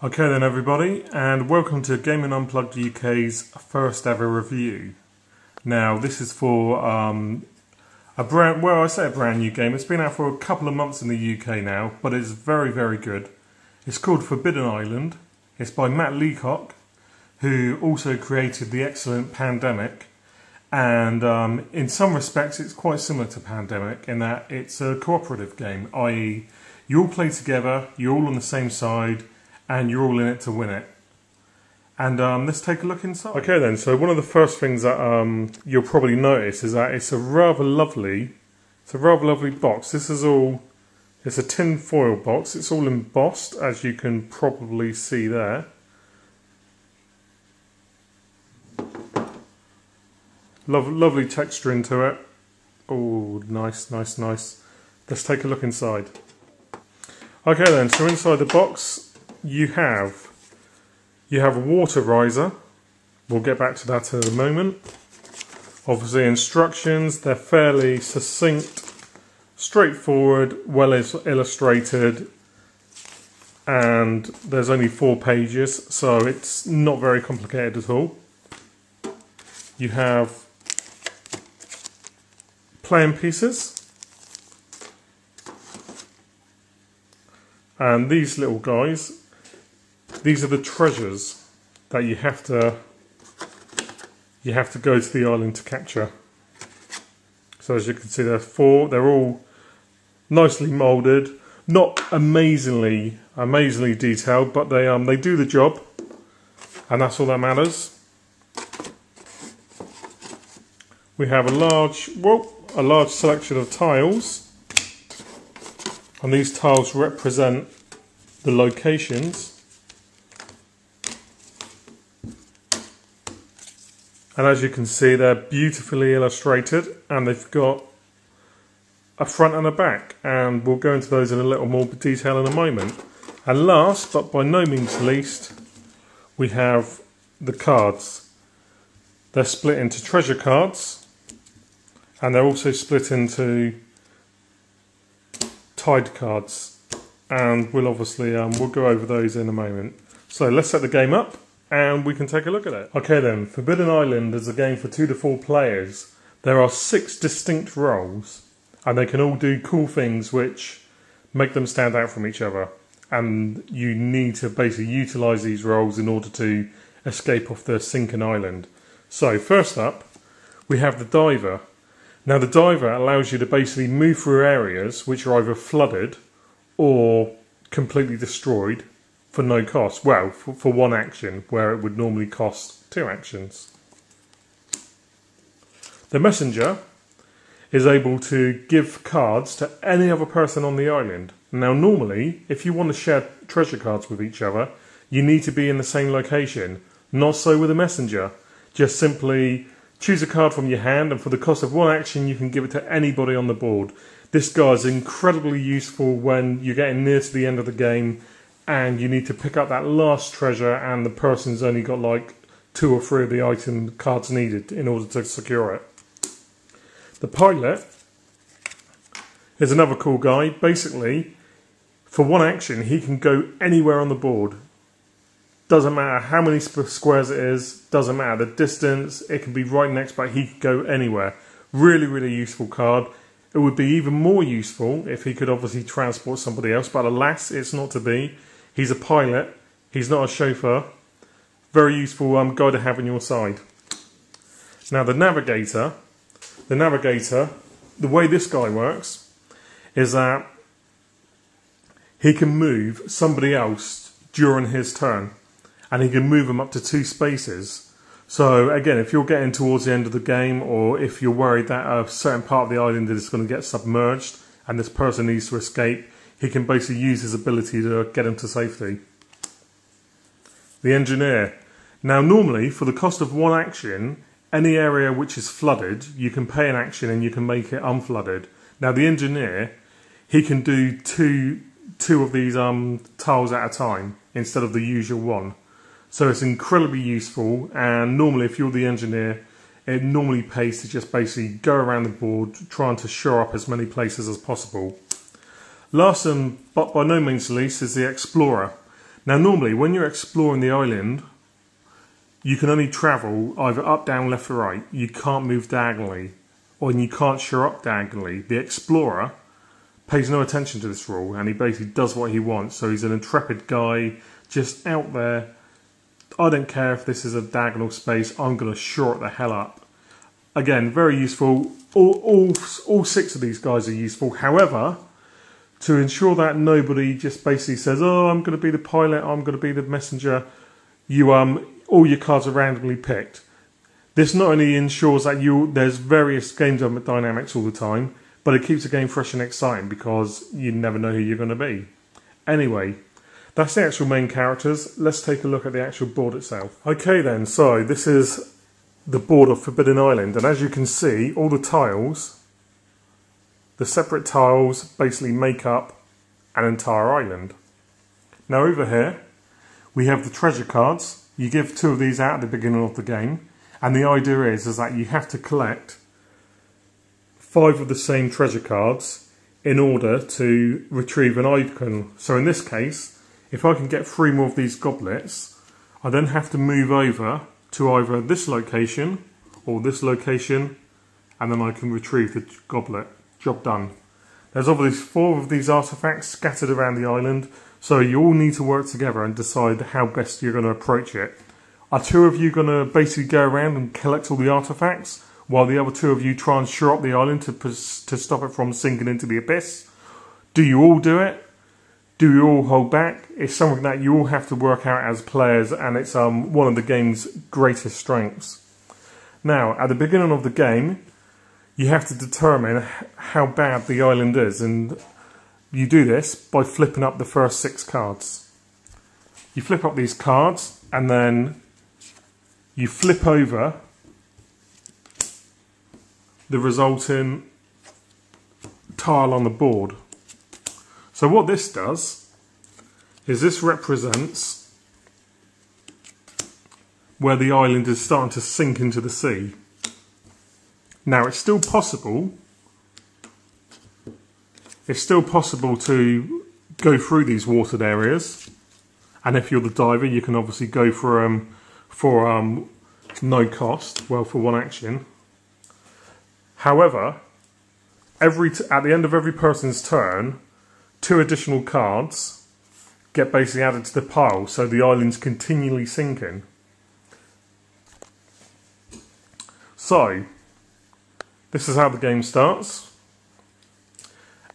Okay then everybody, and welcome to Gaming Unplugged UK's first ever review. Now this is for a brand new game. It's been out for a couple of months in the UK now, but it's very good. It's called Forbidden Island. It's by Matt Leacock, who also created the excellent Pandemic. And in some respects it's quite similar to Pandemic in that it's a cooperative game, i.e. you all play together, you're all on the same side, and you're all in it to win it. And let's take a look inside. Okay then, so one of the first things that you'll probably notice is that it's a rather lovely box. It's a tin foil box. It's all embossed, as you can probably see there. Lovely texture into it. Oh, nice. Let's take a look inside. Okay then, so inside the box you have a water riser. We'll get back to that in a moment. Obviously instructions, they're fairly succinct, straightforward, well illustrated, and there's only 4 pages, so it's not very complicated at all. You have playing pieces, and these little guys, these are the treasures that you have to go to the island to capture. So as you can see, there's 4. They're all nicely moulded, not amazingly detailed, but they do the job, and that's all that matters. We have a large selection of tiles, and these tiles represent the locations. And as you can see, they're beautifully illustrated, and they've got a front and a back, and we'll go into those in a little more detail in a moment. And last, but by no means least, we have the cards. They're split into treasure cards, and they're also split into tide cards, and we'll obviously we'll go over those in a moment. So let's set the game up, and we can take a look at it. Okay then, Forbidden Island is a game for 2 to 4 players. There are 6 distinct roles, and they can all do cool things which make them stand out from each other. And you need to basically utilise these roles in order to escape off the sinking island. So first up, we have the diver. Now the diver allows you to basically move through areas which are either flooded or completely destroyed for no cost. Well, for 1 action, where it would normally cost 2 actions. The messenger is able to give cards to any other person on the island. Now normally, if you want to share treasure cards with each other, you need to be in the same location. Not so with a messenger. Just simply choose a card from your hand, and for the cost of 1 action you can give it to anybody on the board. This guy is incredibly useful when you're getting near to the end of the game and you need to pick up that last treasure and the person's only got like 2 or 3 of the item cards needed in order to secure it. The pilot is another cool guy. Basically, for 1 action he can go anywhere on the board. Doesn't matter how many squares it is, doesn't matter the distance, it can be right next, but he could go anywhere. Really useful card. It would be even more useful if he could obviously transport somebody else, but alas, it's not to be. He's a pilot, he's not a chauffeur. Very useful guy to have on your side. Now the navigator, the way this guy works is that he can move somebody else during his turn, and he can move them up to 2 spaces. So again, if you're getting towards the end of the game, or if you're worried that a certain part of the island is going to get submerged and this person needs to escape, he can basically use his ability to get him to safety. The engineer. Now normally, for the cost of 1 action, any area which is flooded, you can pay an action and you can make it unflooded. Now the engineer, he can do two of these tiles at a time instead of the usual 1. So it's incredibly useful, and normally if you're the engineer, it normally pays to just basically go around the board trying to shore up as many places as possible. Last but by no means least is the explorer. Now normally when you're exploring the island, you can only travel either up, down, left or right. You can't move diagonally, or you can't shear up diagonally. The explorer pays no attention to this rule, and he basically does what he wants. So he's an intrepid guy just out there. I don't care if this is a diagonal space, I'm going to shore it the hell up. Again, very useful. All 6 of these guys are useful. However, to ensure that nobody just basically says, oh, I'm going to be the pilot, I'm going to be the messenger, all your cards are randomly picked. This not only ensures that there's various game dynamics all the time, but it keeps the game fresh and exciting because you never know who you're going to be. Anyway, that's the actual main characters. Let's take a look at the actual board itself. Okay then, so this is the board of Forbidden Island, and as you can see, all the tiles, the separate tiles basically make up an entire island. Now over here, we have the treasure cards. You give 2 of these out at the beginning of the game, and the idea is that you have to collect 5 of the same treasure cards in order to retrieve an icon. So in this case, if I can get 3 more of these goblets, I then have to move over to either this location or this location, and then I can retrieve the goblet. Job done. There's obviously 4 of these artifacts scattered around the island, so you all need to work together and decide how best you're going to approach it. Are 2 of you going to basically go around and collect all the artifacts, while the other 2 of you try and shore up the island to stop it from sinking into the abyss? Do you all do it? Do you all hold back? It's something that you all have to work out as players, and it's one of the game's greatest strengths. Now, at the beginning of the game, you have to determine how bad the island is, and you do this by flipping up the first 6 cards. You flip up these cards, and then you flip over the resulting tile on the board. So what this does is this represents where the island is starting to sink into the sea. Now it's still possible to go through these watered areas, and if you're the diver you can obviously go for no cost, well, for 1 action. However, at the end of every person's turn, 2 additional cards get basically added to the pile, so the island's continually sinking. So this is how the game starts.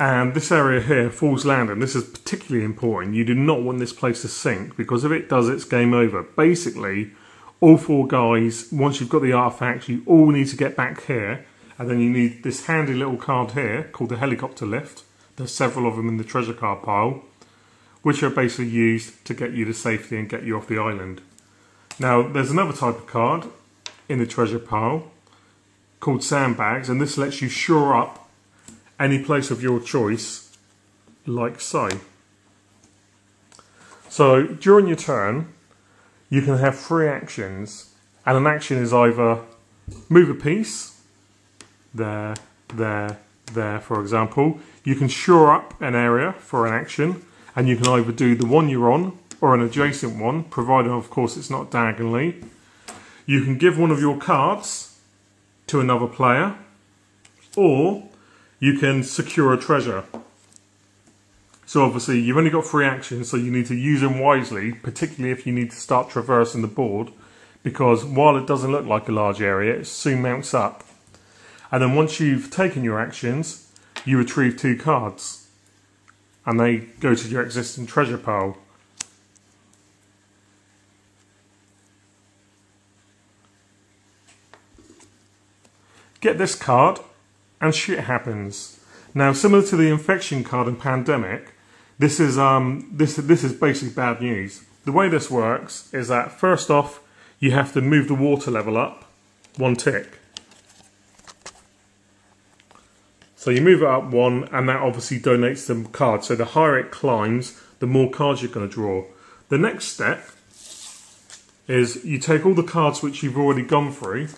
And this area here, Falls Landing, this is particularly important. You do not want this place to sink, because if it does, it's game over. Basically, all 4 guys, once you've got the artifacts, you all need to get back here, and then you need this handy little card here called the helicopter lift. There's several of them in the treasure card pile, which are basically used to get you to safety and get you off the island. Now, there's another type of card in the treasure pile called sandbags, and this lets you shore up any place of your choice, like so. So during your turn, you can have 3 actions, and an action is either move a piece, there, for example. You can shore up an area for an action, and you can either do the one you're on or an adjacent one, provided of course it's not diagonally. You can give one of your cards to another player, or you can secure a treasure. So obviously you've only got 3 actions, so you need to use them wisely, particularly if you need to start traversing the board, because while it doesn't look like a large area, it soon mounts up. And then once you've taken your actions, you retrieve 2 cards, and they go to your existing treasure pile. Get this card, and shit happens. Now, similar to the infection card in Pandemic, this is basically bad news. The way this works is that first off, you have to move the water level up 1 tick. So you move it up 1, and that obviously donates the cards. So the higher it climbs, the more cards you're going to draw. The next step is you take all the cards which you've already gone through,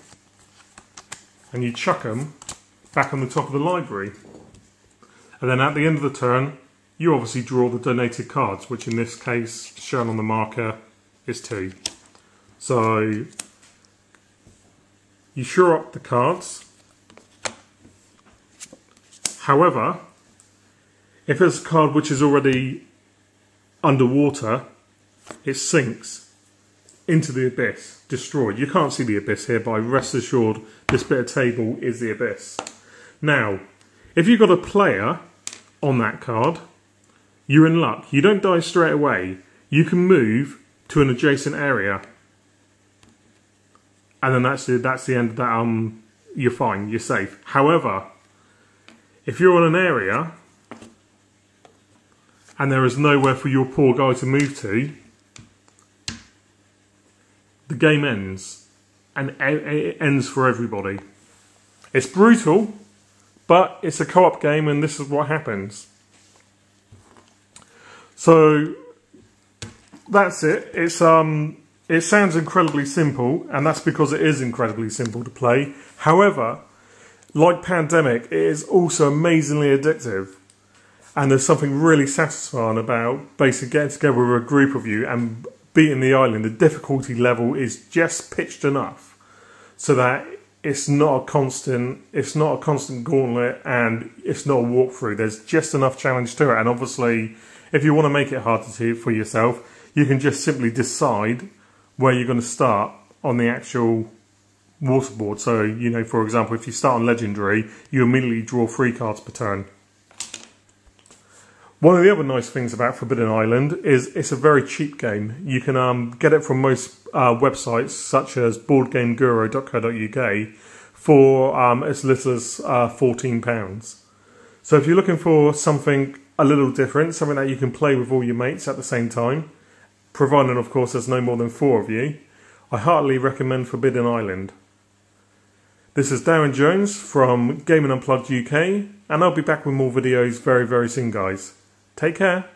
and you chuck them back on the top of the library. And then at the end of the turn, you obviously draw the donated cards, which in this case, shown on the marker, is 2. So you shore up the cards. However, if there's a card which is already underwater, it sinks into the abyss, destroyed. You can't see the abyss here, but rest assured this bit of table is the abyss. Now, if you've got a player on that card, you're in luck. You don't die straight away. You can move to an adjacent area. And then that's the end of that. You're fine, you're safe. However, if you're on an area and there is nowhere for your poor guy to move to, the game ends. And it ends for everybody. It's brutal, but it's a co-op game and this is what happens. So that's it. It sounds incredibly simple, and that's because it is incredibly simple to play. However, like Pandemic, it is also amazingly addictive. And there's something really satisfying about basically getting together with a group of you and beating the island. The difficulty level is just pitched enough so that it's not a constant gauntlet and it's not a walkthrough. There's just enough challenge to it. And obviously, if you want to make it harder for yourself, you can just simply decide where you're going to start on the actual waterboard. So, you know, for example, if you start on Legendary, you immediately draw 3 cards per turn. One of the other nice things about Forbidden Island is it's a very cheap game. You can get it from most websites such as boardgameguru.co.uk for as little as £14. So if you're looking for something a little different, something that you can play with all your mates at the same time, providing of course there's no more than 4 of you, I heartily recommend Forbidden Island. This is Darren Jones from Gaming Unplugged UK, and I'll be back with more videos very, very soon, guys. Take care.